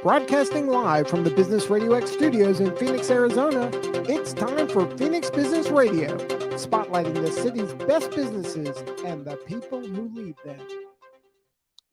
Broadcasting live from the Business RadioX studios in Phoenix, Arizona, it's time for Phoenix Business Radio, spotlighting the city's best businesses and the people who lead them.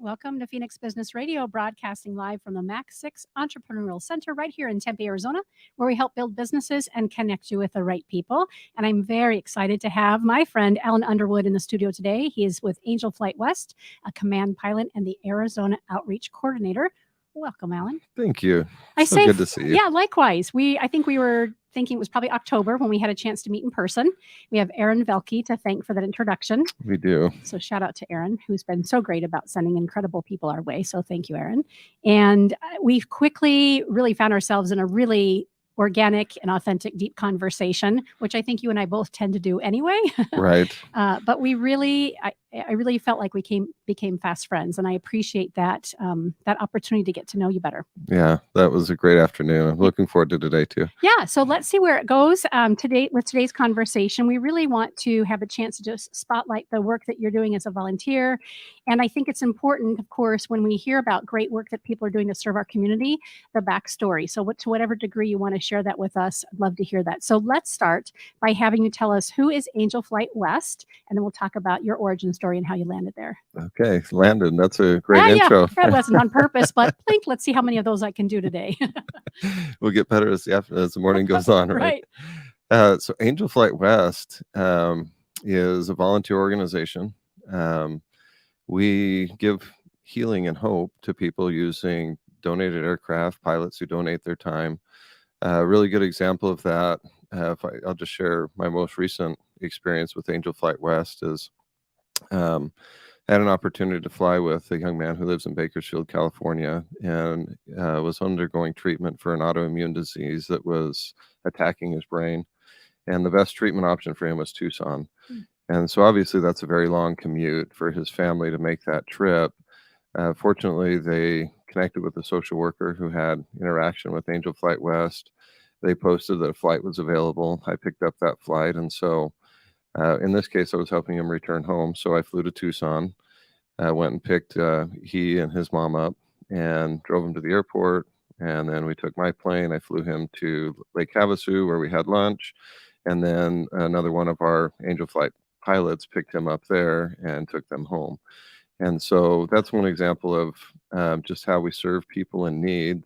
Welcome to Phoenix Business Radio, broadcasting live from the Mac 6 Entrepreneurial Center right here in Tempe, Arizona, where we help build businesses and connect you with the right people. And I'm very excited to have my friend Alan Underwood in the studio today. He is with Angel Flight West, a command pilot and the Arizona Outreach Coordinator. Welcome, Alan. Thank you. Good to see you. Yeah, likewise. I think we were thinking it was probably October when we had a chance to meet in person. We have Aaron Velke to thank for that introduction. We do. So shout out to Aaron, who's been so great about sending incredible people our way. So thank you, Aaron. And we quickly really found ourselves in a really organic and authentic, deep conversation, which I think you and I both tend to do anyway. Right. But I really felt like we became fast friends, and I appreciate that opportunity to get to know you better. Yeah, that was a great afternoon. I'm looking forward to today too. Yeah, so let's see where it goes. With today's conversation, we really want to have a chance to just spotlight the work that you're doing as a volunteer. And I think it's important, of course, when we hear about great work that people are doing to serve our community, the backstory. So to whatever degree you want to share that with us, I'd love to hear that. So let's start by having you tell us who is Angel Flight West, and then we'll talk about your origin story and how you landed there. Okay, landed. That's a great intro. Yeah, that wasn't on purpose, but let's see how many of those I can do today. We'll get better as the morning goes on, right? So Angel Flight West is a volunteer organization. We give healing and hope to people using donated aircraft, pilots who donate their time. A really good example of that, I'll just share my most recent experience with Angel Flight West is had an opportunity to fly with a young man who lives in Bakersfield, California, and was undergoing treatment for an autoimmune disease that was attacking his brain. And the best treatment option for him was Tucson. And so obviously that's a very long commute for his family to make that trip. Fortunately, they connected with a social worker who had interaction with Angel Flight West. They posted that a flight was available. I picked up that flight. And so in this case, I was helping him return home. So I flew to Tucson, went and picked he and his mom up and drove him to the airport. And then we took my plane. I flew him to Lake Havasu where we had lunch. And then another one of our Angel Flight pilots picked him up there and took them home. And so that's one example of just how we serve people in need.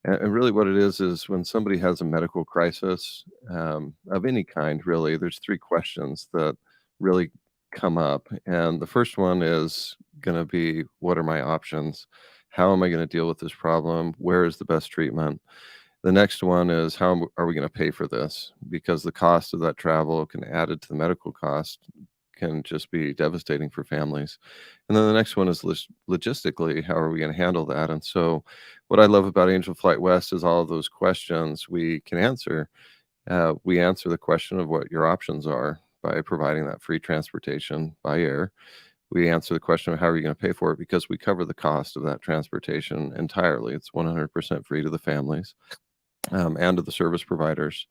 And really what it is when somebody has a medical crisis of any kind, really, there's three questions that really come up. And the first one is going to be, what are my options? How am I going to deal with this problem? Where is the best treatment? The next one is, how are we going to pay for this? Because the cost of that travel can added to the medical cost can just be devastating for families. And then the next one is logistically, how are we going to handle that? And so what I love about Angel Flight West is all of those questions we can answer. We answer the question of what your options are by providing that free transportation by air. We answer the question of how are you going to pay for it, because we cover the cost of that transportation entirely. It's 100% free to the families and to the service providers.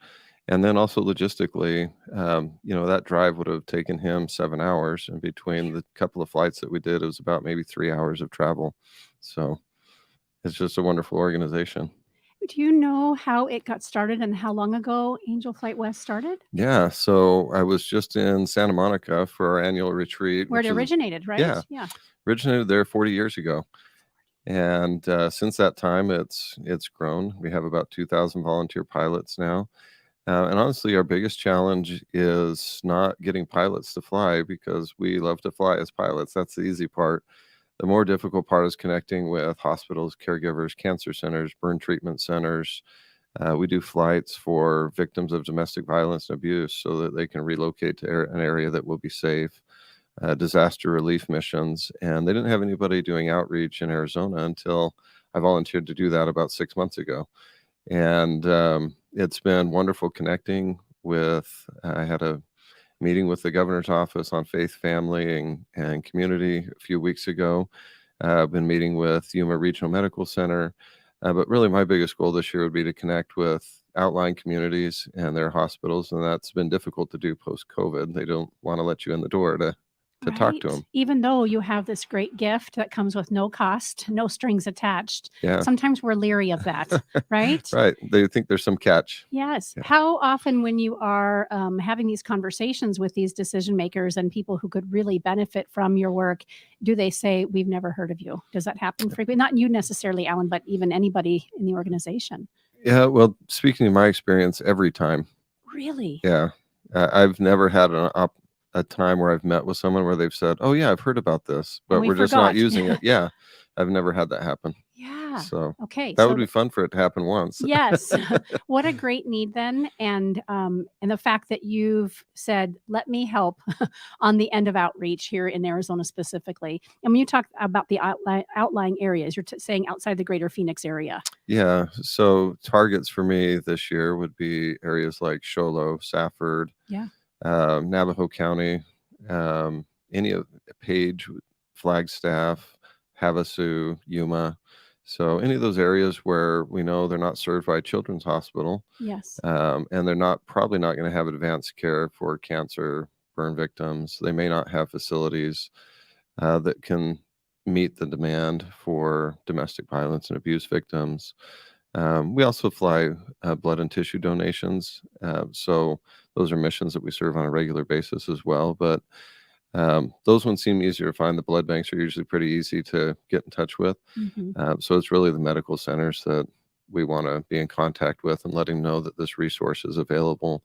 And then also logistically, that drive would have taken him 7 hours. And between the couple of flights that we did, it was about maybe 3 hours of travel. So it's just a wonderful organization. Do you know how it got started and how long ago Angel Flight West started? Yeah, so I was just in Santa Monica for our annual retreat. Where it originated, right? Yeah. Originated there 40 years ago. And since that time, it's grown. We have about 2,000 volunteer pilots now. And honestly, our biggest challenge is not getting pilots to fly, because we love to fly as pilots. That's the easy part. The more difficult part is connecting with hospitals, caregivers, cancer centers, burn treatment centers. We do flights for victims of domestic violence and abuse so that they can relocate to an area that will be safe. Disaster relief missions. And they didn't have anybody doing outreach in Arizona until I volunteered to do that about 6 months ago. And it's been wonderful connecting with, I had a meeting with the governor's office on faith, family, and community a few weeks ago. I've been meeting with Yuma Regional Medical Center. But really my biggest goal this year would be to connect with outlying communities and their hospitals. And that's been difficult to do post-COVID. They don't want to let you in the door to to talk to them. Even though you have this great gift that comes with no cost, no strings attached. Yeah. Sometimes we're leery of that, right? Right. They think there's some catch. Yes. Yeah. How often, when you are having these conversations with these decision makers and people who could really benefit from your work, do they say, "We've never heard of you"? Does that happen frequently? Not you necessarily, Alan, but even anybody in the organization. Yeah. Well, speaking of my experience, every time. Really? Yeah. I've never had a time where I've met with someone where they've said, "Oh yeah, I've heard about this, but we we're just not forgot." using it." Yeah. I've never had that happen. Yeah. So Okay. that So would be fun for it to happen once. yes. What a great need then. And the fact that you've said, "Let me help" on the end of outreach here in Arizona specifically. And when you talk about the outlying areas, you're saying outside the greater Phoenix area. Yeah. So targets for me this year would be areas like Show Low, Safford, Yeah. Navajo County, any of Page, Flagstaff, Havasu, Yuma. So any of those areas where we know they're not served by a children's hospital, Yes. and they're probably not going to have advanced care for cancer, burn victims. They may not have facilities that can meet the demand for domestic violence and abuse victims. We also fly blood and tissue donations. So those are missions that we serve on a regular basis as well. But those ones seem easier to find. The blood banks are usually pretty easy to get in touch with. So it's really the medical centers that we want to be in contact with and letting them know that this resource is available.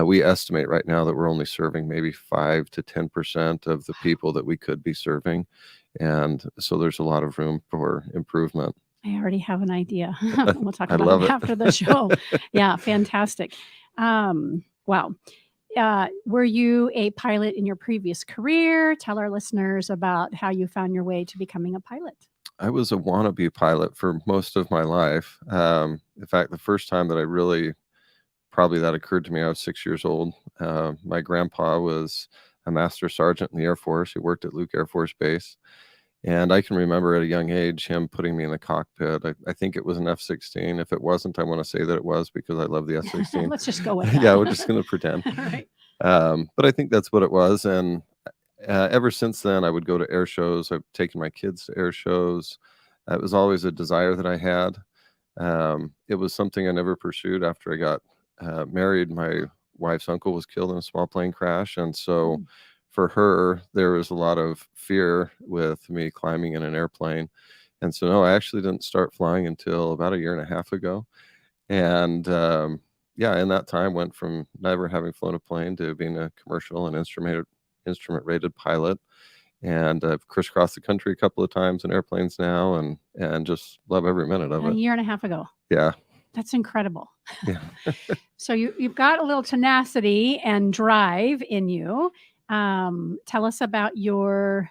We estimate right now that we're only serving maybe 5 to 10% of the people that we could be serving. And so there's a lot of room for improvement. I already have an idea. We'll talk I about love it it. after the show. Yeah, fantastic. Wow. Were you a pilot in your previous career? Tell our listeners about how you found your way to becoming a pilot. I was a wannabe pilot for most of my life. In fact, the first time that probably that occurred to me, I was 6 years old. My grandpa was a master sergeant in the Air Force. He worked at Luke Air Force Base. And I can remember at a young age him putting me in the cockpit. I think it was an F-16. If it wasn't, I want to say that it was because I love the F-16. Let's just go with that. Yeah, we're just going to pretend. All right. But I think that's what it was. And ever since then, I would go to air shows. I've taken my kids to air shows. It was always a desire that I had. It was something I never pursued after I got married. My wife's uncle was killed in a small plane crash. And so for her, there was a lot of fear with me climbing in an airplane. And so, no, I actually didn't start flying until about a year and a half ago. And yeah, in that time went from never having flown a plane to being a commercial and instrument rated pilot. And I've crisscrossed the country a couple of times in airplanes now and just love every minute of A it. year and a half ago. Yeah. That's incredible. Yeah. So you've got a little tenacity and drive in you. Tell us about your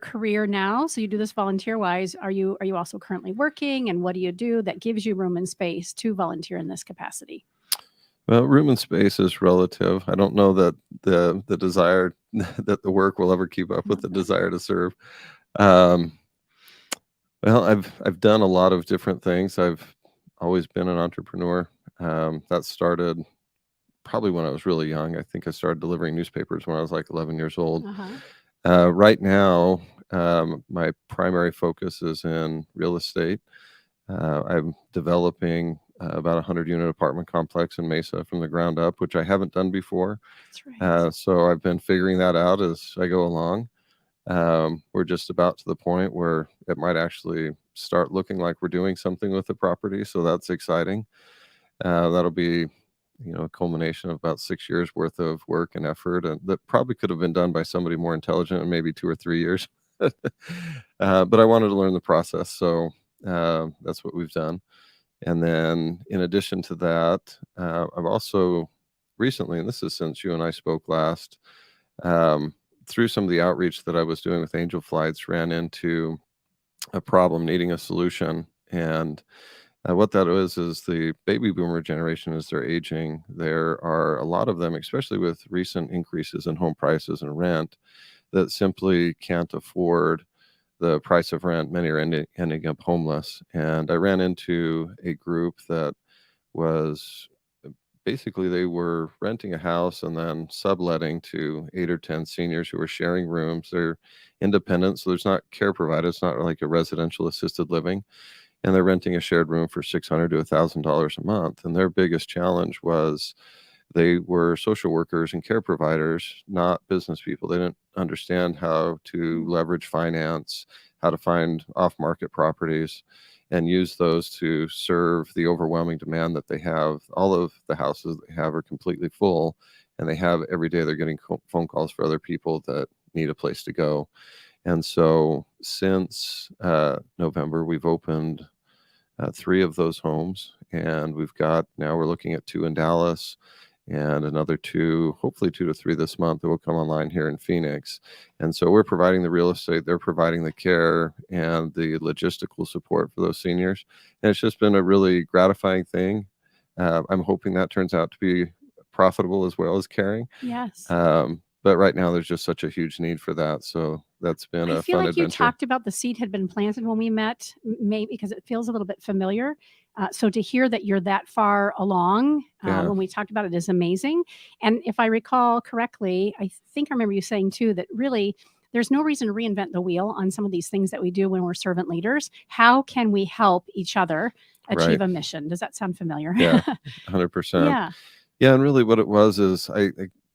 career now. So you do this volunteer wise. Are you also currently working, and what do you do that gives you room and space to volunteer in this capacity? Well, room and space is relative. I don't know that the desire that the work will ever keep up with the desire to serve. Well, I've done a lot of different things. I've always been an entrepreneur. That started probably when I was really young. I think I started delivering newspapers when I was like 11 years old. Right now, my primary focus is in real estate. I'm developing about a 100-unit apartment complex in Mesa from the ground up, which I haven't done before. That's right. So I've been figuring that out as I go along. We're just about to the point where it might actually start looking like we're doing something with the property. So that's exciting. That'll be, a culmination of about 6 years worth of work and effort, and that probably could have been done by somebody more intelligent in maybe 2 or 3 years. But I wanted to learn the process. So that's what we've done. And then in addition to that, I've also recently, and this is since you and I spoke last, through some of the outreach that I was doing with Angel Flights, ran into a problem needing a solution. And what that is the baby boomer generation, as they're aging, there are a lot of them, especially with recent increases in home prices and rent, that simply can't afford the price of rent. Many are ending up homeless. And I ran into a group that was basically they were renting a house and then subletting to 8 or 10 seniors who were sharing rooms. They're independent, so there's not care provided. It's not like a residential assisted living, and they're renting a shared room for $600 to $1,000 a month. And their biggest challenge was they were social workers and care providers, not business people. They didn't understand how to leverage finance, how to find off-market properties, and use those to serve the overwhelming demand that they have. All of the houses they have are completely full, and they have every day they're getting phone calls for other people that need a place to go. And so since November, we've opened 3 of those homes, and we're looking at 2 in Dallas and another 2, hopefully 2 to 3 this month that will come online here in Phoenix. And so we're providing the real estate, they're providing the care and the logistical support for those seniors. And it's just been a really gratifying thing. I'm hoping that turns out to be profitable as well as caring. Yes. But right now there's just such a huge need for that. So that's been I a feel fun like you adventure. talked about the seed had been planted when we met, maybe because it feels a little bit familiar. So to hear that you're that far along Yeah. when we talked about it is amazing. And if I recall correctly, I think I remember you saying too that really there's no reason to reinvent the wheel on some of these things that we do when we're servant leaders. How can we help each other achieve Right. a mission? Does that sound familiar? Yeah, 100%. Yeah. Yeah, and really what it was is I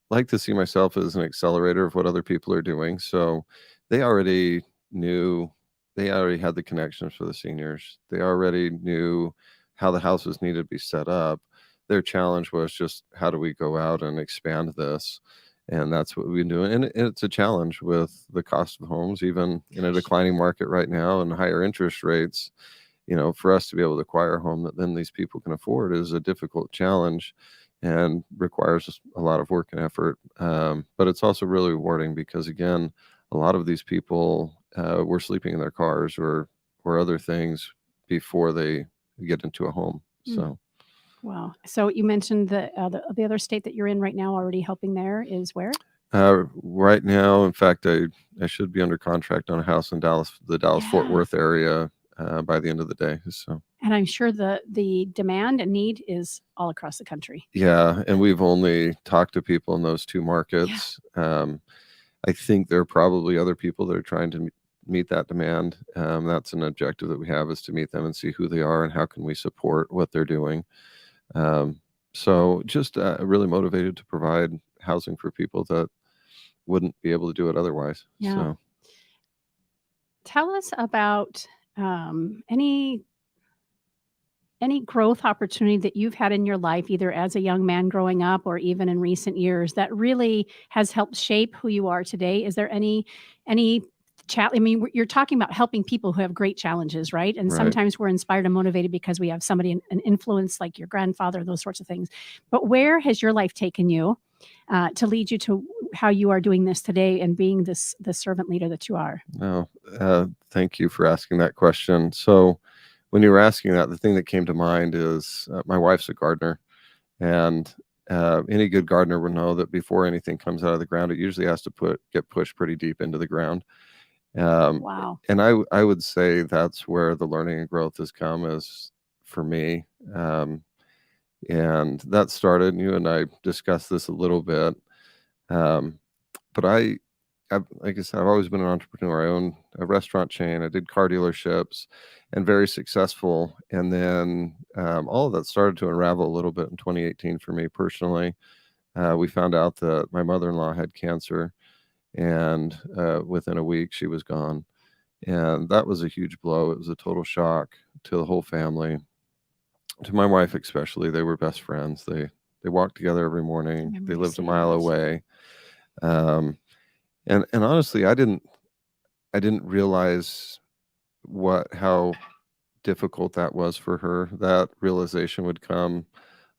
like to see myself as an accelerator of what other people are doing. So they already knew, they already had the connections for the seniors. They already knew how the houses needed to be set up. Their challenge was just how do we go out and expand this? And that's what we've been doing. And it's a challenge with the cost of homes, even in a declining market right now and higher interest rates. For us to be able to acquire a home that then these people can afford is a difficult challenge and requires a lot of work and effort. But it's also really rewarding because, again, a lot of these people were sleeping in their cars or other things before they get into a home. So. Wow. So you mentioned the other state that you're in right now already helping there is where? Right now, in fact, I should be under contract on a house in Dallas, the Dallas-Fort Yeah. Worth area by the end of the day. So. And I'm sure the demand and need is all across the country. Yeah, and we've only talked to people in those 2 markets. I think there are probably other people that are trying to meet that demand. That's an objective that we have, is to meet them and see who they are and how can we support what they're doing. So just really motivated to provide housing for people that wouldn't be able to do it otherwise. Yeah. So. Tell us about any growth opportunity that you've had in your life, either as a young man growing up or even in recent years, that really has helped shape who you are today. Is there any chat? I mean, you're talking about helping people who have great challenges, right? And Right. sometimes we're inspired and motivated because we have somebody, an influence like your grandfather, those sorts of things. But where has your life taken you to lead you to how you are doing this today and being the servant leader that you are? No, thank you for asking that question. So when you were asking that, the thing that came to mind is my wife's a gardener, and any good gardener will know that before anything comes out of the ground, it usually has to get pushed pretty deep into the ground. Wow. And I would say that's where the learning and growth has come, is for me. And that started, and you and I discussed this a little bit. But like I said, I've always been an entrepreneur. I owned a restaurant chain. I did car dealerships, and very successful. And then all of that started to unravel a little bit in 2018 for me personally. We found out that my mother-in-law had cancer, and within a week she was gone. And that was a huge blow. It was a total shock to the whole family, to my wife especially. They were best friends. They walked together every morning. remember They you lived a saying mile this. away. And honestly, I didn't realize how difficult that was for her. That realization would come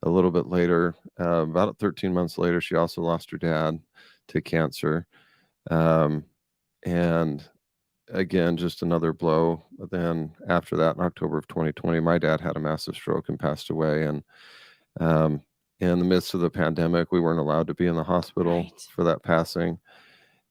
a little bit later. About 13 months later, she also lost her dad to cancer. And again, just another blow. But then after that, in October of 2020, my dad had a massive stroke and passed away. And in the midst of the pandemic, we weren't allowed to be in the hospital Right. for that passing.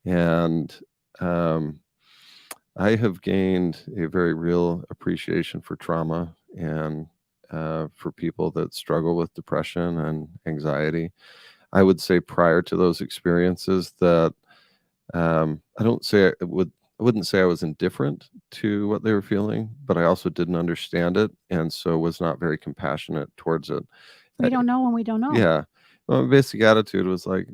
And I have gained a very real appreciation for trauma and for people that struggle with depression and anxiety. I would say prior to those experiences that I don't say I wouldn't say I was indifferent to what they were feeling, but I also didn't understand it, and so was not very compassionate towards it. We don't know when we don't know. Yeah. Well, my basic attitude was like,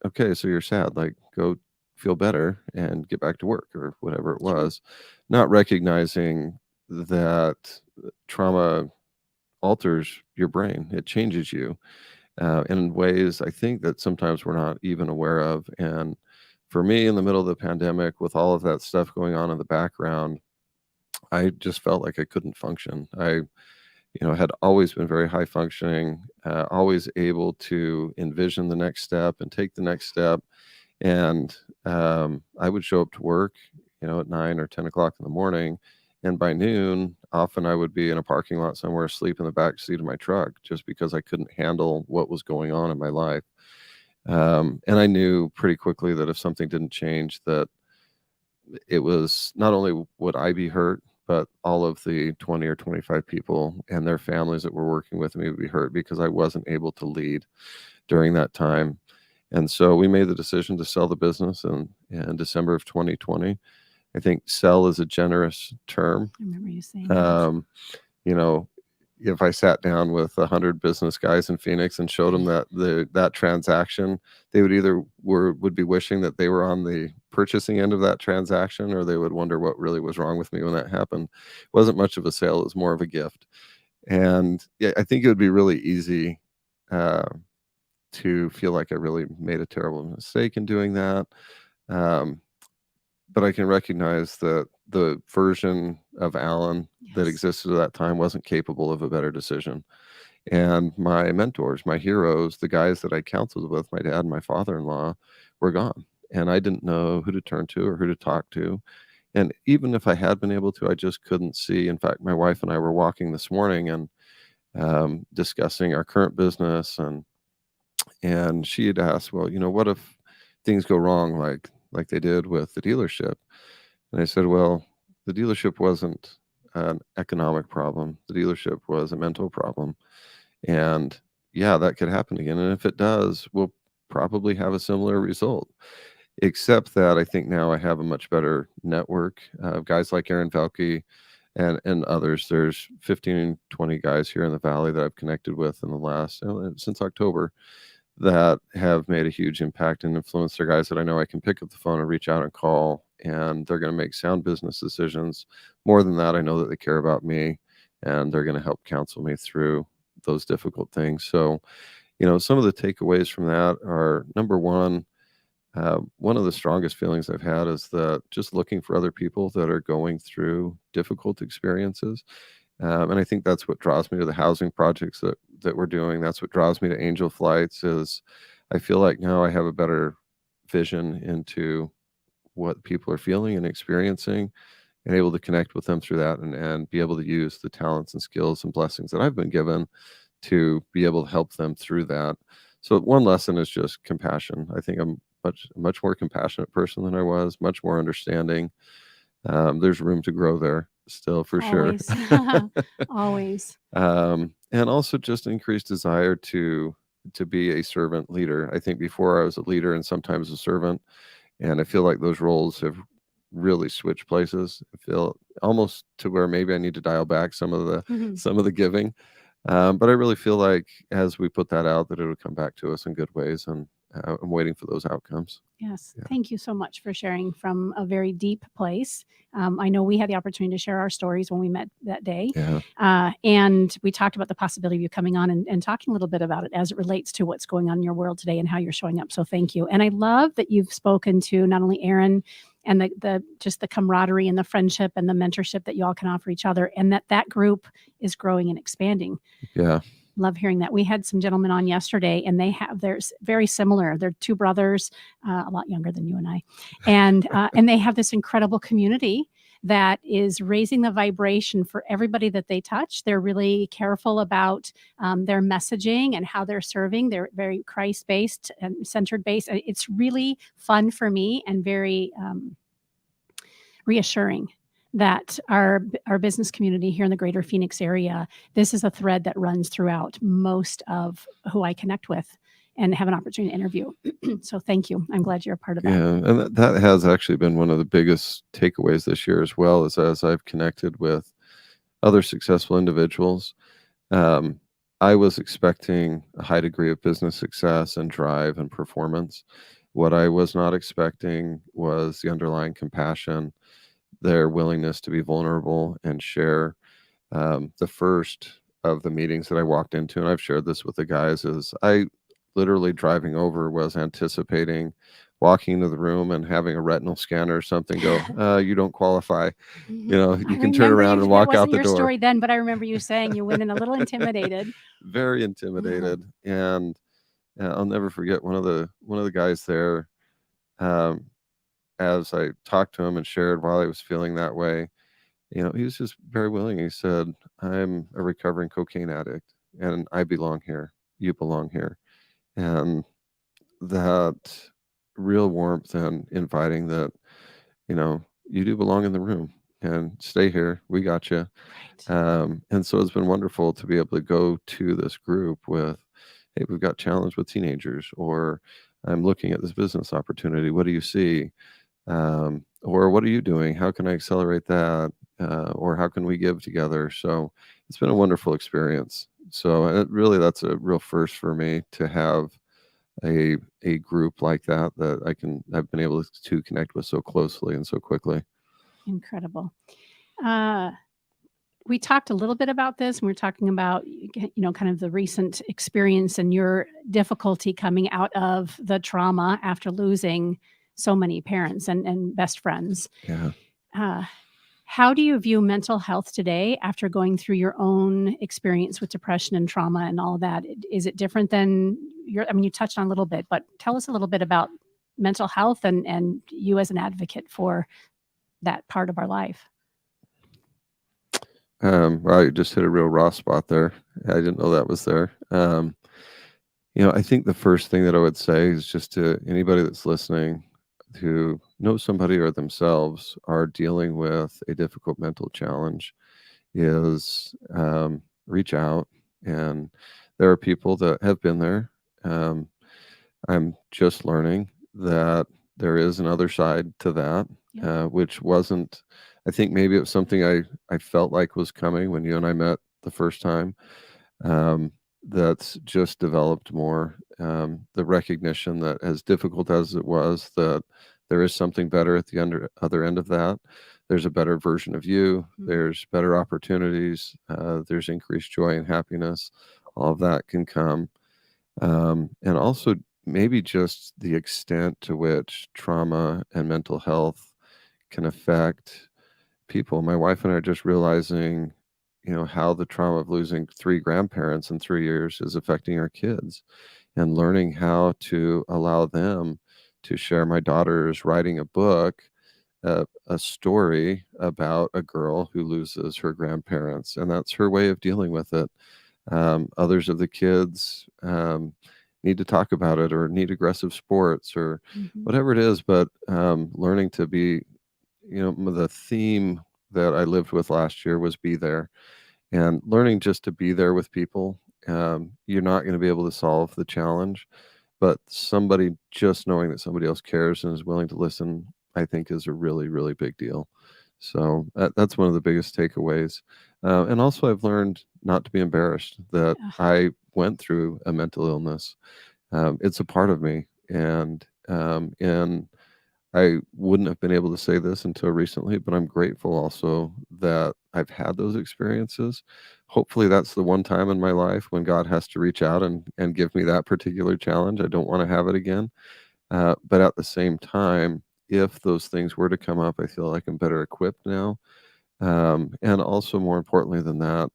okay, so you're sad, like go feel better and get back to work or whatever it was, not recognizing that trauma alters your brain. It changes you in ways I think that sometimes we're not even aware of. And for me, in the middle of the pandemic, with all of that stuff going on in the background, I just felt like I couldn't function. Had always been very high functioning, always able to envision the next step and take the next step. And I would show up to work, at 9 or 10 o'clock in the morning. And by noon, often I would be in a parking lot somewhere asleep in the back seat of my truck just because I couldn't handle what was going on in my life. And I knew pretty quickly that if something didn't change, that it was not only would I be hurt, but all of the 20 or 25 people and their families that were working with me would be hurt because I wasn't able to lead during that time. And so we made the decision to sell the business in December of 2020. I think sell is a generous term. I remember you saying that. If I sat down with 100 business guys in Phoenix and showed them that transaction, they would be wishing that they were on the purchasing end of that transaction, or they would wonder what really was wrong with me when that happened. It wasn't much of a sale; it was more of a gift. And yeah, I think it would be really easy to feel like I really made a terrible mistake in doing that. But I can recognize that the version of Alan that existed at that time wasn't capable of a better decision. And my mentors, my heroes, the guys that I counseled with, my dad and my father-in-law, were gone. And I didn't know who to turn to or who to talk to. And even if I had been able to, I just couldn't see. In fact, my wife and I were walking this morning and discussing our current business. And she had asked, well, what if things go wrong like they did with the dealership? And I said, well, the dealership wasn't an economic problem. The dealership was a mental problem. And yeah, that could happen again. And if it does, we'll probably have a similar result. Except that I think now I have a much better network of guys like Aaron Velke and others. There's 15, 20 guys here in the Valley that I've connected with in the last, since October, that have made a huge impact and influence. They're guys that I know I can pick up the phone and reach out and call, and they're going to make sound business decisions. More than that, I know that they care about me, and they're going to help counsel me through those difficult things. So, some of the takeaways from that are, number one of the strongest feelings I've had is that just looking for other people that are going through difficult experiences. And I think that's what draws me to the housing projects that we're doing. That's what draws me to Angel Flights. Is I feel like now I have a better vision into what people are feeling and experiencing, and able to connect with them through that and be able to use the talents and skills and blessings that I've been given to be able to help them through that. So one lesson is just compassion. I think I'm much more compassionate person than I was, much more understanding. There's room to grow there still, for Always. sure. Always. And also just increased desire to be a servant leader. I think before I was a leader and sometimes a servant, and I feel like those roles have really switched places. I feel almost to where maybe I need to dial back some of the giving. But I really feel like as we put that out, that it'll come back to us in good ways, and I'm waiting for those outcomes. Yes. Yeah. Thank you so much for sharing from a very deep place. I know we had the opportunity to share our stories when we met that day. Yeah. And we talked about the possibility of you coming on and talking a little bit about it as it relates to what's going on in your world today and how you're showing up. So thank you. And I love that you've spoken to not only Aaron and the just the camaraderie and the friendship and the mentorship that you all can offer each other, and that group is growing and expanding. Yeah. Love hearing that. We had some gentlemen on yesterday, and they're very similar. They're two brothers, a lot younger than you and I, and they have this incredible community that is raising the vibration for everybody that they touch. They're really careful about their messaging and how they're serving. They're very Christ-based and centered-based. It's really fun for me and very reassuring that our business community here in the greater Phoenix area, this is a thread that runs throughout most of who I connect with and have an opportunity to interview. So thank you. I'm glad you're a part of that. Yeah, and that has actually been one of the biggest takeaways this year as well, is as I've connected with other successful individuals. I was expecting a high degree of business success and drive and performance. What I was not expecting was the underlying compassion, their willingness to be vulnerable and share. The first of the meetings that I walked into, and I've shared this with the guys, is I literally driving over was anticipating walking into the room and having a retinal scanner or something go, you don't qualify. You can turn around and walk out the your door. story then, but I remember you saying you went in a little intimidated. Very intimidated. And I'll never forget one of the guys there, as I talked to him and shared while I was feeling that way, he was just very willing. He said, I'm a recovering cocaine addict and I belong here. You belong here. And that real warmth and inviting that, you do belong in the room and stay here. We got you. Right. And so it's been wonderful to be able to go to this group with, hey, we've got challenged with teenagers, or I'm looking at this business opportunity. What do you see? Or what are you doing? How can I accelerate that? Or how can we give together? So it's been a wonderful experience. So that's a real first for me to have a group like that I've been able to connect with so closely and so quickly. Incredible. We talked a little bit about this, and we're talking about, kind of the recent experience and your difficulty coming out of the trauma after losing so many parents and best friends. Yeah. How do you view mental health today after going through your own experience with depression and trauma and all of that? Is it different than you touched on a little bit, but tell us a little bit about mental health and you as an advocate for that part of our life. Well, you just hit a real raw spot there. I didn't know that was there. I think the first thing that I would say is just to anybody that's listening who knows somebody or themselves are dealing with a difficult mental challenge is reach out. And there are people that have been there. I'm just learning that there is another side to that, which wasn't, I think maybe it was something I felt like was coming when you and I met the first time. That's just developed more. The recognition that as difficult as it was, that there is something better at the other end of that. There's a better version of you. There's better opportunities. There's increased joy and happiness. All of that can come. And also maybe just the extent to which trauma and mental health can affect people. My wife and I are just realizing, how the trauma of losing 3 grandparents in 3 years is affecting our kids, and learning how to allow them to share. My daughter is writing a book, a story about a girl who loses her grandparents, and that's her way of dealing with it. Others of the kids need to talk about it or need aggressive sports or whatever it is, but learning to be, the theme that I lived with last year was be there, and learning just to be there with people. You're not going to be able to solve the challenge, but just knowing that somebody else cares and is willing to listen, I think is a really, really big deal. So that's one of the biggest takeaways. And also I've learned not to be embarrassed that I went through a mental illness. It's a part of me. And I wouldn't have been able to say this until recently, but I'm grateful also that I've had those experiences. Hopefully that's the one time in my life when God has to reach out and give me that particular challenge. I don't want to have it again. But at the same time, if those things were to come up, I feel like I'm better equipped now. And also more importantly than that,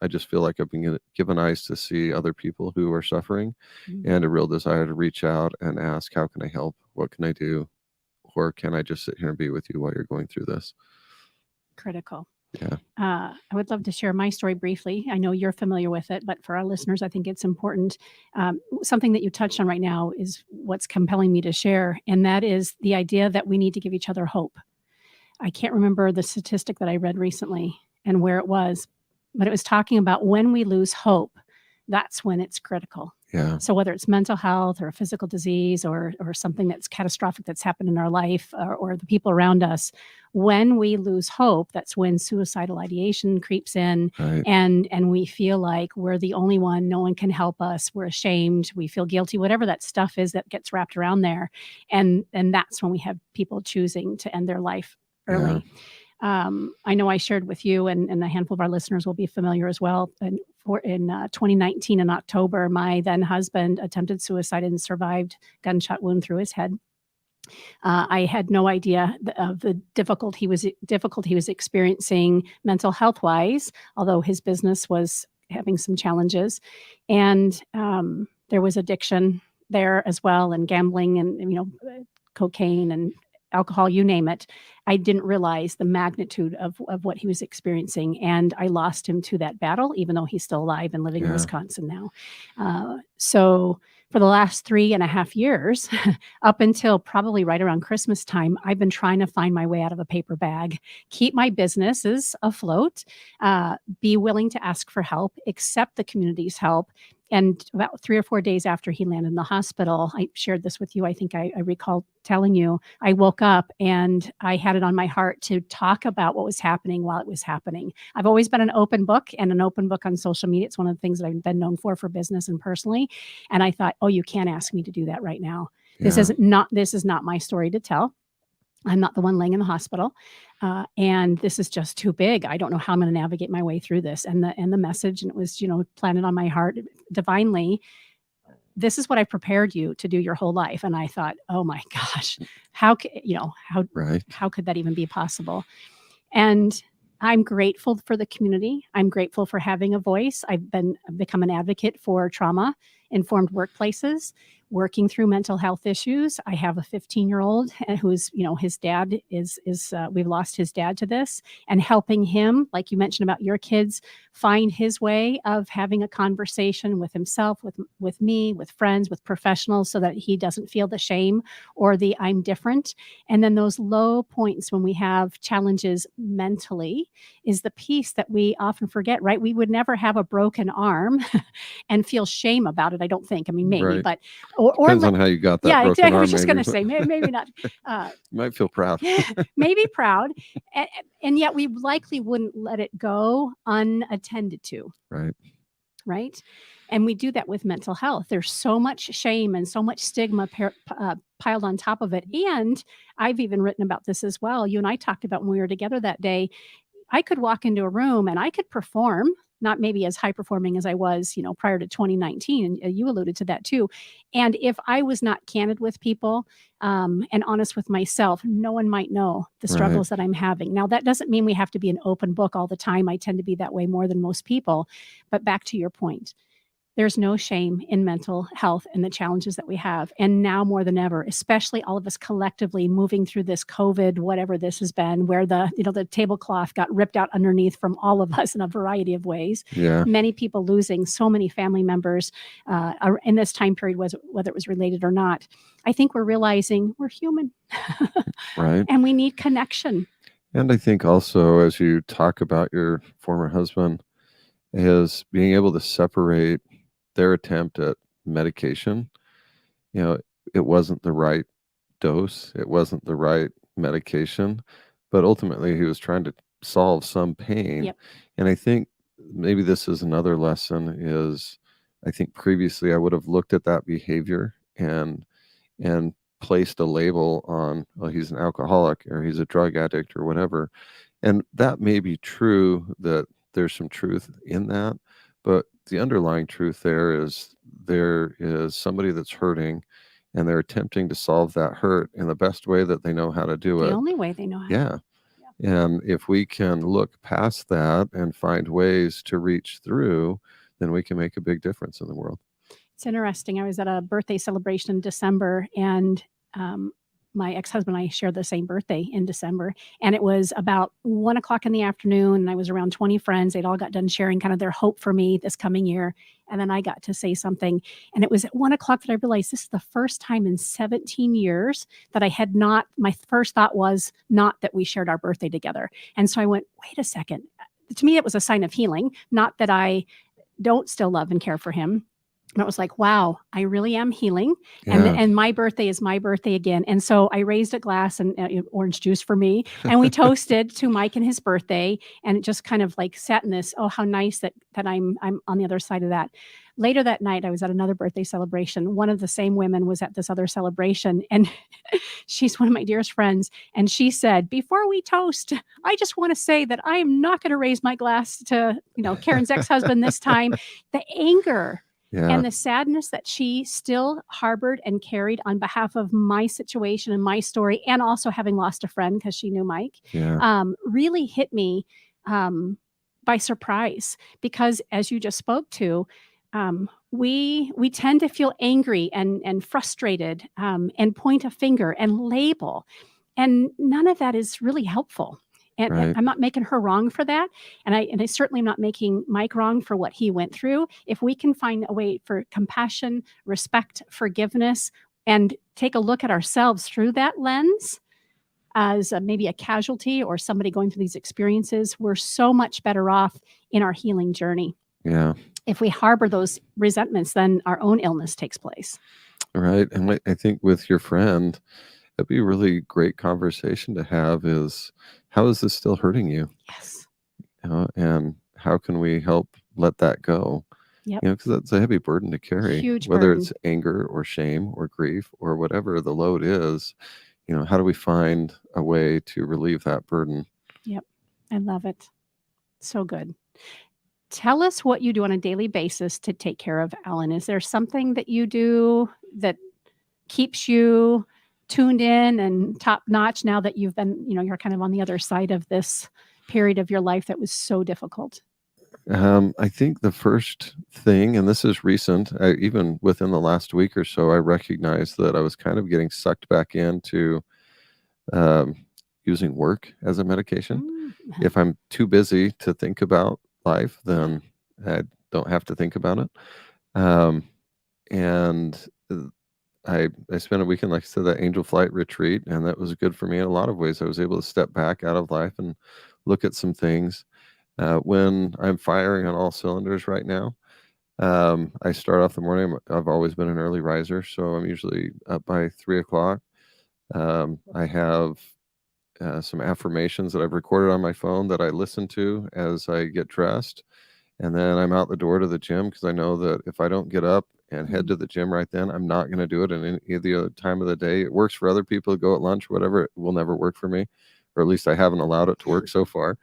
I just feel like I've been given eyes to see other people who are suffering and a real desire to reach out and ask, how can I help? What can I do? Or can I just sit here and be with you while you're going through this? Critical. Yeah. I would love to share my story briefly. I know you're familiar with it, but for our listeners, I think it's important. Something that you touched on right now is what's compelling me to share, and that is the idea that we need to give each other hope. I can't remember the statistic that I read recently and where it was, but it was talking about when we lose hope, that's when it's critical. Yeah. So whether it's mental health or a physical disease or something that's catastrophic that's happened in our life or the people around us, when we lose hope, that's when suicidal ideation creeps in, Right. and we feel like we're the only one, no one can help us, we're ashamed, we feel guilty, whatever that stuff is that gets wrapped around there. And that's when we have people choosing to end their life early. I know I shared with you, and a handful of our listeners will be familiar as well. And in 2019, in October, my then husband attempted suicide and survived gunshot wound through his head. I had no idea of the difficulty he was experiencing mental health wise, although his business was having some challenges, and there was addiction there as well, and gambling, and cocaine and alcohol, you name it. I didn't realize the magnitude of what he was experiencing, and I lost him to that battle, even though he's still alive and living in Wisconsin now. So for the last 3.5 years, up until probably right around Christmas time, I've been trying to find my way out of a paper bag, keep my businesses afloat, be willing to ask for help, accept the community's help. And about 3 or 4 days after he landed in the hospital, I shared this with you. I think I recall telling you, I woke up and I had it on my heart to talk about what was happening while it was happening. I've always been an open book and an open book on social media. It's one of the things that I've been known for business and personally. And I thought, oh, you can't ask me to do that right now. This is not my story to tell. I'm not the one laying in the hospital, and this is just too big. I don't know how I'm going to navigate my way through this. And the message, and it was planted on my heart divinely. This is what I prepared you to do your whole life. And I thought, oh my gosh, how could that even be possible? And I'm grateful for the community. I'm grateful for having a voice. I've become an advocate for trauma-informed workplaces, working through mental health issues. I have a 15-year-old who's, his dad is we've lost his dad to this, and helping him, like you mentioned about your kids, find his way of having a conversation with himself, with me, with friends, with professionals, so that he doesn't feel the shame or the I'm different. And then those low points when we have challenges mentally is the piece that we often forget, right? We would never have a broken arm and feel shame about it, I don't think. I mean, maybe, but depends on how you got that broken arm. I was just going to say, maybe not. You might feel proud. Maybe proud. And yet we likely wouldn't let it go unattended to. Right. And we do that with mental health. There's so much shame and so much stigma piled on top of it. And I've even written about this as well. You and I talked about when we were together that day. I could walk into a room and I could perform, not maybe as high performing as I was, prior to 2019. And you alluded to that too. And if I was not candid with people and honest with myself, no one might know the struggles that I'm having. Now, that doesn't mean we have to be an open book all the time. I tend to be that way more than most people. But back to your point, there's no shame in mental health and the challenges that we have. And now more than ever, especially all of us collectively moving through this COVID, whatever this has been, where the tablecloth got ripped out underneath from all of us in a variety of ways. Many people losing so many family members in this time period, whether it was related or not. I think we're realizing we're human. And we need connection. And I think also, as you talk about your former husband, is being able to separate their attempt at medication. It wasn't the right dose. It wasn't the right medication, but ultimately he was trying to solve some pain. And I think maybe this is another lesson is, I think previously I would have looked at that behavior and placed a label on, well, he's an alcoholic or he's a drug addict or whatever. And that may be true, that there's some truth in that. But the underlying truth there is somebody that's hurting, and they're attempting to solve that hurt in the best way that they know how to do it. The only way they know how. Yeah. And if we can look past that and find ways to reach through, then we can make a big difference in the world. It's interesting. I was at a birthday celebration in December, and my ex-husband and I shared the same birthday in December, and it was about 1 o'clock in the afternoon, and I was around 20 friends. They'd all got done sharing kind of their hope for me this coming year, and then I got to say something, and it was at 1 o'clock that I realized this is the first time in 17 years that I had not. My first thought was not that we shared our birthday together, and so I went, wait a second. To me, it was a sign of healing, not that I don't still love and care for him. And it was like, wow, I really am healing. Yeah. And my birthday is my birthday again. And so I raised a glass and orange juice for me. And we toasted to Mike and his birthday. And it just kind of like sat in this, oh, how nice that I'm on the other side of that. Later that night, I was at another birthday celebration. One of the same women was at this other celebration. And she's one of my dearest friends. And she said, before we toast, I just want to say that I am not going to raise my glass to, Karen's ex-husband this time. The anger Yeah. and the sadness that she still harbored and carried on behalf of my situation and my story, and also having lost a friend because she knew Mike, Yeah. really hit me by surprise. Because as you just spoke to, we tend to feel angry and frustrated and point a finger and label, and none of that is really helpful. And Right. I'm not making her wrong for that. And I certainly am not making Mike wrong for what he went through. If we can find a way for compassion, respect, forgiveness, and take a look at ourselves through that lens as maybe a casualty or somebody going through these experiences, we're so much better off in our healing journey. Yeah. If we harbor those resentments, then our own illness takes place. Right. And I think with your friend, that'd be a really great conversation to have is, how is this still hurting you? Yes. And how can we help let that go? Yep. Because that's a heavy burden to carry, Huge whether burden. it's anger or shame or grief or whatever the load is. How do we find a way to relieve that burden? Yep. I love it. So good. Tell us what you do on a daily basis to take care of Alan. Is there something that you do that keeps you tuned in and top notch now that you've been, you're kind of on the other side of this period of your life that was so difficult? I think the first thing, and this is recent, even within the last week or so, I recognized that I was kind of getting sucked back into um, using work as a medication. If I'm too busy to think about life, then I don't have to think about it. And I spent a weekend, like I said, that angel flight retreat, and that was good for me in a lot of ways. I was able to step back out of life and look at some things. When I'm firing on all cylinders right now, I start off the morning. I've always been an early riser, so I'm usually up by 3 o'clock. I have some affirmations that I've recorded on my phone that I listen to as I get dressed. And then I'm out the door to the gym because I know that if I don't get up and head to the gym right then, I'm not going to do it in any other time of the day. It works for other people to go at lunch, whatever. It will never work for me, or at least I haven't allowed it to work so far.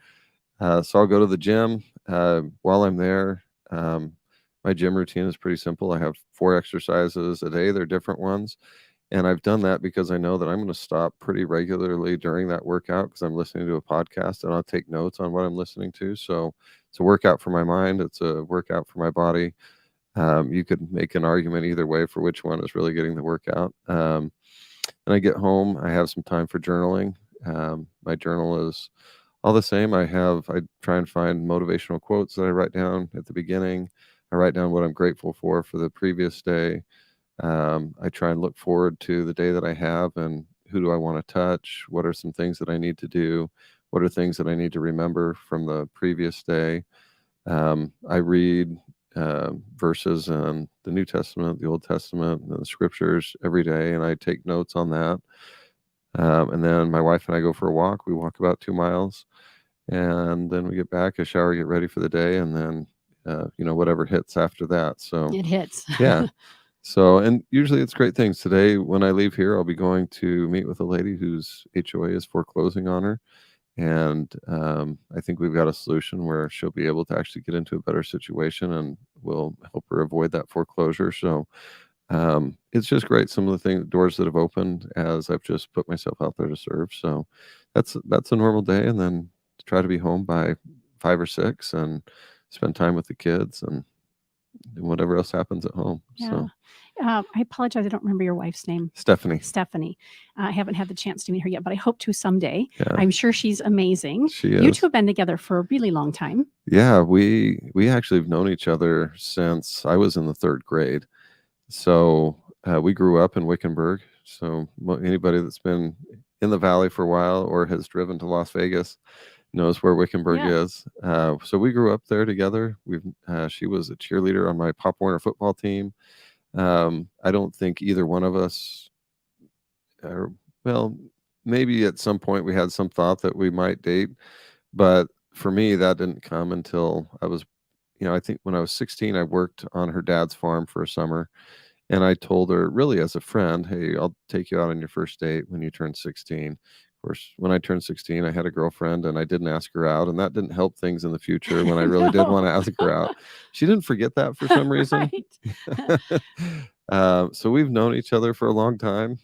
So I'll go to the gym. While I'm there, my gym routine is pretty simple. I have 4 exercises a day. They're different ones. And I've done that because I know that I'm going to stop pretty regularly during that workout because I'm listening to a podcast and I'll take notes on what I'm listening to. So it's a workout for my mind. It's a workout for my body. You could make an argument either way for which one is really getting the workout. And I get home, I have some time for journaling. My journal is all the same. I try and find motivational quotes that I write down at the beginning. I write down what I'm grateful for the previous day. I try and look forward to the day that I have and who do I want to touch? What are some things that I need to do? What are things that I need to remember from the previous day? I read verses in the New Testament, the Old Testament, and the scriptures every day, and I take notes on that. And then my wife and I go for a walk. We walk about 2 miles, and then we get back, a shower, get ready for the day, and then whatever hits after that. So It hits. yeah. So, and usually it's great things. Today, when I leave here, I'll be going to meet with a lady whose HOA is foreclosing on her. And I think we've got a solution where she'll be able to actually get into a better situation and we'll help her avoid that foreclosure. So it's just great. Some of the doors that have opened as I've just put myself out there to serve. So that's a normal day. And then to try to be home by 5 or 6 and spend time with the kids and whatever else happens at home. Yeah. So I apologize. I don't remember your wife's name. Stephanie. Stephanie. I haven't had the chance to meet her yet, but I hope to someday. Yeah, I'm sure she's amazing. she You is. two have been together for a really long time. Yeah, we actually have known each other since I was in the 3rd grade. So we grew up in Wickenburg. So anybody that's been in the Valley for a while or has driven to Las Vegas knows where Wickenburg Yeah. is. So we grew up there together. She was a cheerleader on my Pop Warner football team. I don't think either one of us, well, maybe at some point we had some thought that we might date, but for me, that didn't come until I was, I think when I was 16, I worked on her dad's farm for a summer. And I told her, really as a friend, hey, I'll take you out on your first date when you turn 16. Of course, when I turned 16, I had a girlfriend and I didn't ask her out. And that didn't help things in the future when I really did want to ask her out. She didn't forget that for some reason. So we've known each other for a long time.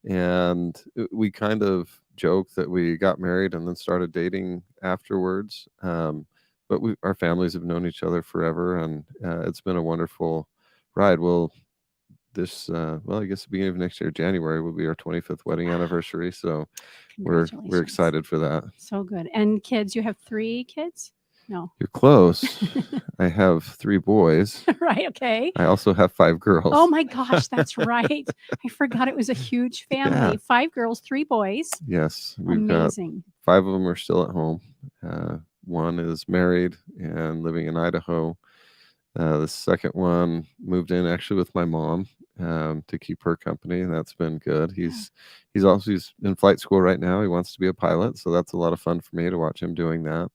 And we kind of joke that we got married and then started dating afterwards. But our families have known each other forever. And it's been a wonderful ride. Well, I guess the beginning of next year, January, will be our 25th wedding anniversary. So we're excited for that. So good. And kids, you have 3 kids? No. You're close. I have 3 boys. Right. Okay. I also have 5 girls. Oh my gosh, that's right. I forgot it was a huge family. Yeah. 5 girls, 3 boys. Yes. We've Amazing. got 5 of them are still at home. One is married and living in Idaho. The second one moved in actually with my mom to keep her company, and that's been good. He's in flight school right now. He wants to be a pilot, so that's a lot of fun for me to watch him doing that.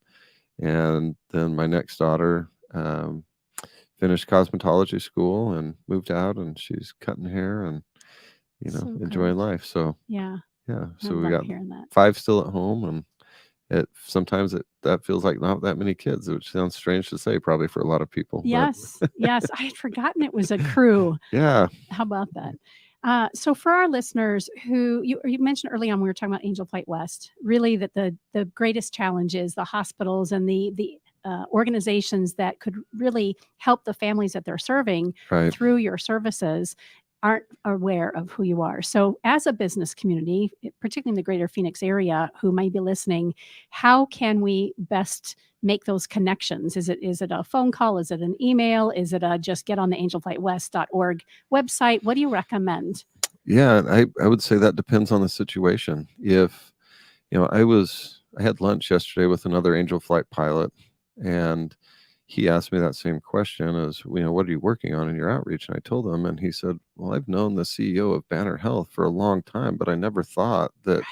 And then my next daughter finished cosmetology school and moved out, and she's cutting hair and enjoying life. So yeah. So we got 5 still at home, and sometimes that feels like not that many kids, which sounds strange to say probably for a lot of people. Yes. Yes. I had forgotten it was a crew. Yeah. How about that? So for our listeners who you mentioned early on, we were talking about Angel Flight West, really that the greatest challenge is the hospitals and the organizations that could really help the families that they're serving through your services aren't aware of who you are. So as a business community, particularly in the greater Phoenix area who might be listening, how can we best make those connections? Is it a phone call? Is it an email? Is it just get on the angelflightwest.org website? What do you recommend? Yeah, I would say that depends on the situation. If, I had lunch yesterday with another Angel Flight pilot, and he asked me that same question as, what are you working on in your outreach? And I told him, and he said, well, I've known the CEO of Banner Health for a long time, but I never thought that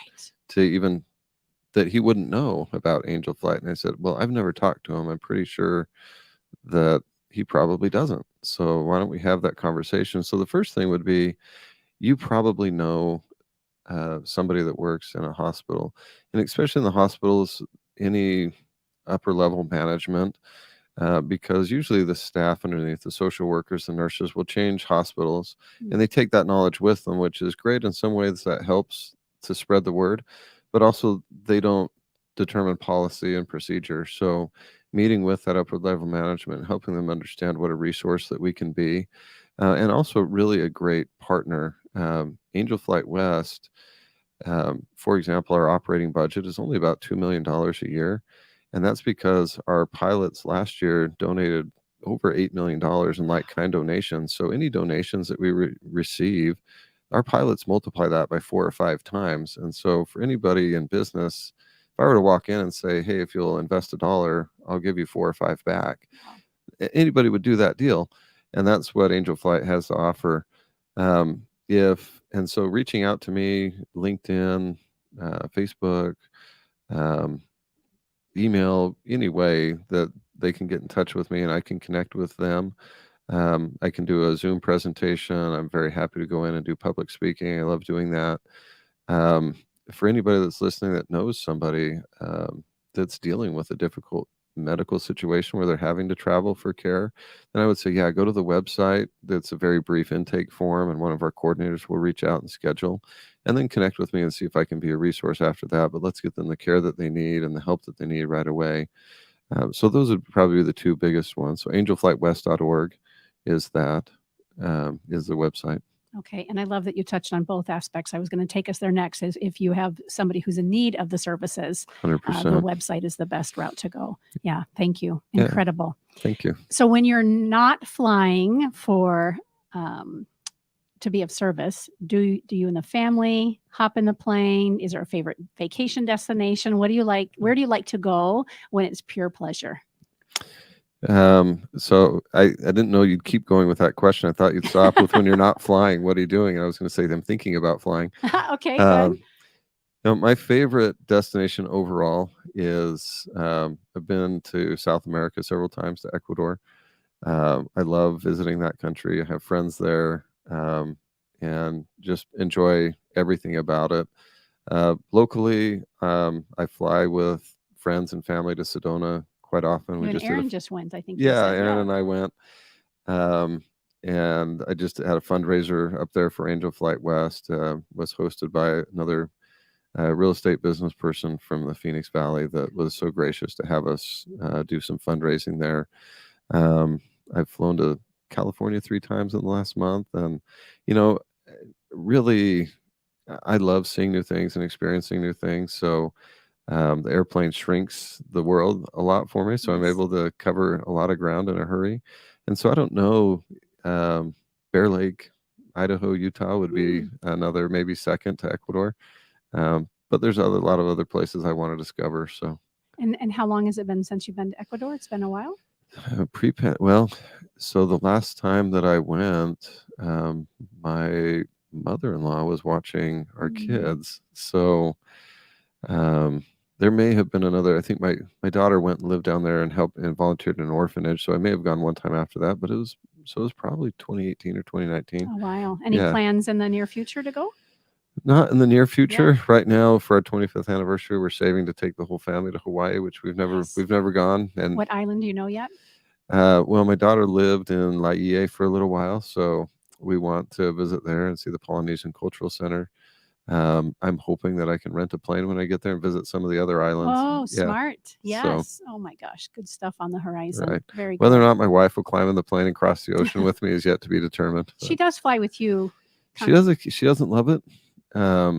that he wouldn't know about Angel Flight. And I said, well, I've never talked to him. I'm pretty sure that he probably doesn't. So why don't we have that conversation? So the first thing would be, you probably know somebody that works in a hospital, and especially in the hospitals, any upper level management, because usually the staff underneath, the social workers and nurses, will change hospitals, and they take that knowledge with them, which is great in some ways. That helps to spread the word, but also they don't determine policy and procedure. So meeting with that upper level management, helping them understand what a resource that we can be, and also really a great partner. Angel Flight West, for example, our operating budget is only about $2 million a year. And that's because our pilots last year donated over $8 million in like-kind donations. So any donations that we receive, our pilots multiply that by 4 or 5 times. And so for anybody in business, if I were to walk in and say, hey, if you'll invest $1, I'll give you 4 or 5 back, anybody would do that deal. And that's what Angel Flight has to offer. And so reaching out to me, LinkedIn, Facebook, email, any way that they can get in touch with me and I can connect with them. I can do a Zoom presentation. I'm very happy to go in and do public speaking. I love doing that. For anybody that's listening that knows somebody that's dealing with a difficult medical situation where they're having to travel for care, then I would say, yeah, go to the website. That's a very brief intake form, and one of our coordinators will reach out and schedule, and then connect with me and see if I can be a resource after that. But let's get them the care that they need and the help that they need right away. So those would probably be the 2 biggest ones. So angelflightwest.org is that. is the website. Okay. And I love that you touched on both aspects. I was going to take us there next is if you have somebody who's in need of the services, 100%. the website is the best route to go. Yeah. Thank you. Yeah. Incredible. Thank you. So when you're not flying for, to be of service, do you and the family hop in the plane? Is there a favorite vacation destination? What do you like? Where do you like to go when it's pure pleasure? So I didn't know you'd keep going with that question. I thought you'd stop with when you're not flying. What are you doing? And I was going to say I'm thinking about flying. Okay, good. My favorite destination overall is I've been to South America several times, to Ecuador. I love visiting that country. I have friends there, and just enjoy everything about it. Locally, I fly with friends and family to Sedona quite often. You and Aaron just went, I think. You Yeah, said. Aaron and I went. And I just had a fundraiser up there for Angel Flight West. Was hosted by another real estate business person from the Phoenix Valley that was so gracious to have us do some fundraising there. I've flown to California 3 times in the last month, and really, I love seeing new things and experiencing new things. So the airplane shrinks the world a lot for me, so I'm able to cover a lot of ground in a hurry. And so I don't know, Bear Lake, Idaho, Utah would be another, maybe second to Ecuador. But there's a lot of other places I want to discover. So. And how long has it been since you've been to Ecuador? It's been a while. Well, so the last time that I went, my mother-in-law was watching our kids. So there may have been another. I think my daughter went and lived down there and helped and volunteered in an orphanage. So I may have gone one time after that, but it was probably 2018 or 2019. Oh, wow. Any plans in the near future to go? Not in the near future. Right now, for our 25th anniversary, we're saving to take the whole family to Hawaii, which we've never gone. And what island do you know yet? Well, my daughter lived in Laie for a little while, so we want to visit there and see the Polynesian Cultural Center. I'm hoping that I can rent a plane when I get there and visit some of the other islands. Oh, smart. Yes. Oh my gosh. Good stuff on the horizon. Right. Very good. Whether or not my wife will climb in the plane and cross the ocean with me is yet to be determined. She does fly with you. She doesn't love it.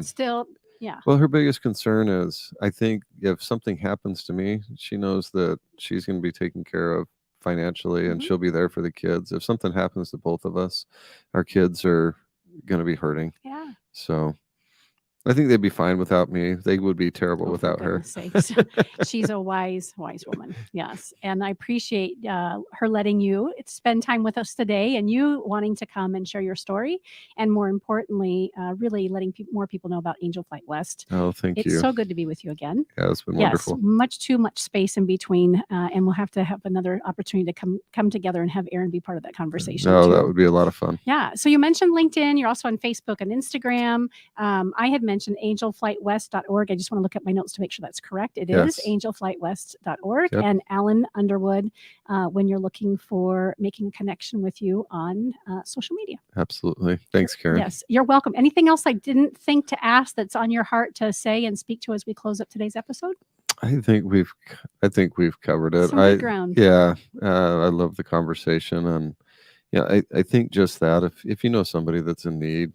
Still, yeah. Well, her biggest concern is, I think, if something happens to me, she knows that she's going to be taken care of financially, and she'll be there for the kids. If something happens to both of us, our kids are going to be hurting. Yeah. So I think they'd be fine without me. They would be terrible without her. She's a wise woman. Yes. And I appreciate her letting you spend time with us today, and you wanting to come and share your story. And more importantly, really letting more people know about Angel Flight West. Oh, thank you. It's so good to be with you again. Yeah, it's been wonderful. Much too much space in between. And we'll have to have another opportunity to come together and have Aaron be part of that conversation. No, that would be a lot of fun. Yeah. So you mentioned LinkedIn. You're also on Facebook and Instagram. I had mentioned angelflightwest.org. I just want to look at my notes to make sure that's correct. It is angelflightwest.org. Yep. And Alan Underwood, when you're looking for making a connection with you on social media. Absolutely. Thanks, Karen. Yes, you're welcome. Anything else I didn't think to ask that's on your heart to say and speak to as we close up today's episode? I think we've covered it. Some good ground. Yeah. I love the conversation, and I think just that if you know somebody that's in need,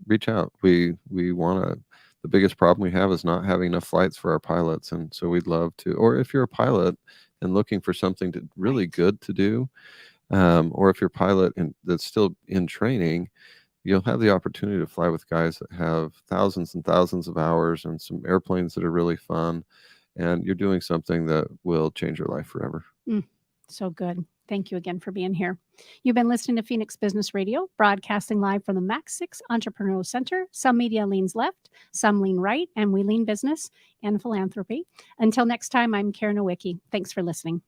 reach out. We want to. The biggest problem we have is not having enough flights for our pilots, and so we'd love to. Or if you're a pilot and looking for something really good to do, or if you're a pilot that's still in training, you'll have the opportunity to fly with guys that have thousands and thousands of hours and some airplanes that are really fun, and you're doing something that will change your life forever. So good. Thank you again for being here. You've been listening to Phoenix Business Radio, broadcasting live from the Max 6 Entrepreneurial Center. Some media leans left, some lean right, and we lean business and philanthropy. Until next time, I'm Karen Nowicki. Thanks for listening.